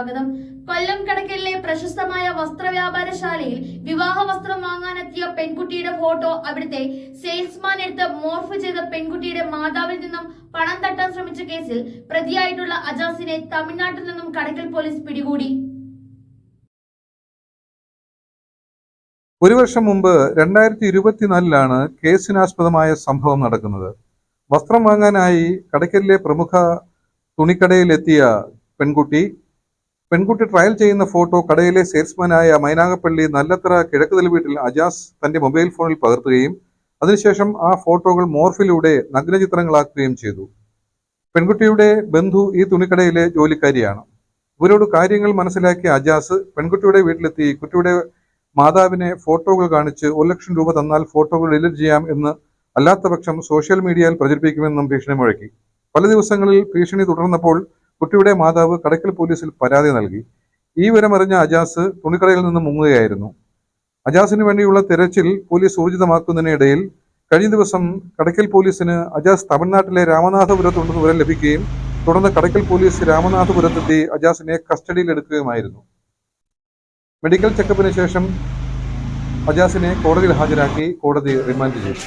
സ്വാഗതം. കൊല്ലം കടക്കലിലെ പ്രശസ്തമായ വസ്ത്രവ്യാപാരശാലയിൽ വിവാഹ വസ്ത്രം വാങ്ങാനെത്തിയ പെൺകുട്ടിയുടെ ഫോട്ടോ അവിടുത്തെ സെയിൽസ്മാൻ എടുത്ത് മോർഫ് ചെയ്ത പെൺകുട്ടിയുടെ മാതാവിൽ നിന്നും പണം തട്ടാൻ ശ്രമിച്ച കേസിൽ പ്രതിയായിട്ടുള്ള അജാസിനെ തമിഴ്നാട്ടിൽ നിന്നും കടക്കൽ പോലീസ് പിടികൂടി. ഒരു വർഷം മുമ്പ് 2024 കേസിനാസ്പദമായ സംഭവം നടക്കുന്നത്. വസ്ത്രം വാങ്ങാനായി കടയ്ക്കലിലെ പ്രമുഖ തുണിക്കടയിലെത്തിയ പെൺകുട്ടി ട്രയൽ ചെയ്യുന്ന ഫോട്ടോ കടയിലെ സെയിൽസ്മാനായ മൈനാഗപ്പള്ളി നല്ലത്ര കിഴക്കുതൽ വീട്ടിൽ അജാസ് തന്റെ മൊബൈൽ ഫോണിൽ പകർത്തുകയും അതിനുശേഷം ആ ഫോട്ടോകൾ മോർഫിലൂടെ നഗ്നചിത്രങ്ങളാക്കുകയും ചെയ്തു. പെൺകുട്ടിയുടെ ബന്ധു ഈ തുണിക്കടയിലെ ജോലിക്കാരിയാണ്. ഇവരോട് കാര്യങ്ങൾ മനസ്സിലാക്കിയ അജാസ് പെൺകുട്ടിയുടെ വീട്ടിലെത്തി കുട്ടിയുടെ മാതാവിനെ ഫോട്ടോകൾ കാണിച്ച് 1 ലക്ഷം രൂപ തന്നാൽ ഫോട്ടോകൾ ഡിലീറ്റ് ചെയ്യാം എന്ന്, അല്ലാത്തപക്ഷം സോഷ്യൽ മീഡിയയിൽ പ്രചരിപ്പിക്കുമെന്നും ഭീഷണി മുഴക്കി. പല ദിവസങ്ങളിൽ ഭീഷണി തുടർന്നപ്പോൾ കുട്ടിയുടെ മാതാവ് കടയ്ക്കൽ പോലീസിൽ പരാതി നൽകി. ഈ വിവരമറിഞ്ഞ അജാസ് തുണിക്കടയിൽ നിന്ന് മുങ്ങുകയായിരുന്നു. അജാസിന് വേണ്ടിയുള്ള തെരച്ചിൽ പോലീസ് ഊർജിതമാക്കുന്നതിനിടയിൽ കഴിഞ്ഞ ദിവസം കടയ്ക്കൽ പോലീസിന് അജാസ് തമിഴ്നാട്ടിലെ രാമനാഥപുരത്തുണ്ടെന്ന് വിവരം ലഭിക്കുകയും തുടർന്ന് കടയ്ക്കൽ പോലീസ് രാമനാഥപുരത്തെത്തി അജാസിനെ കസ്റ്റഡിയിലെടുക്കുകയുമായിരുന്നു. മെഡിക്കൽ ചെക്കപ്പിന് ശേഷം അജാസിനെ കോടതിയിൽ ഹാജരാക്കി കോടതി റിമാൻഡ് ചെയ്തു.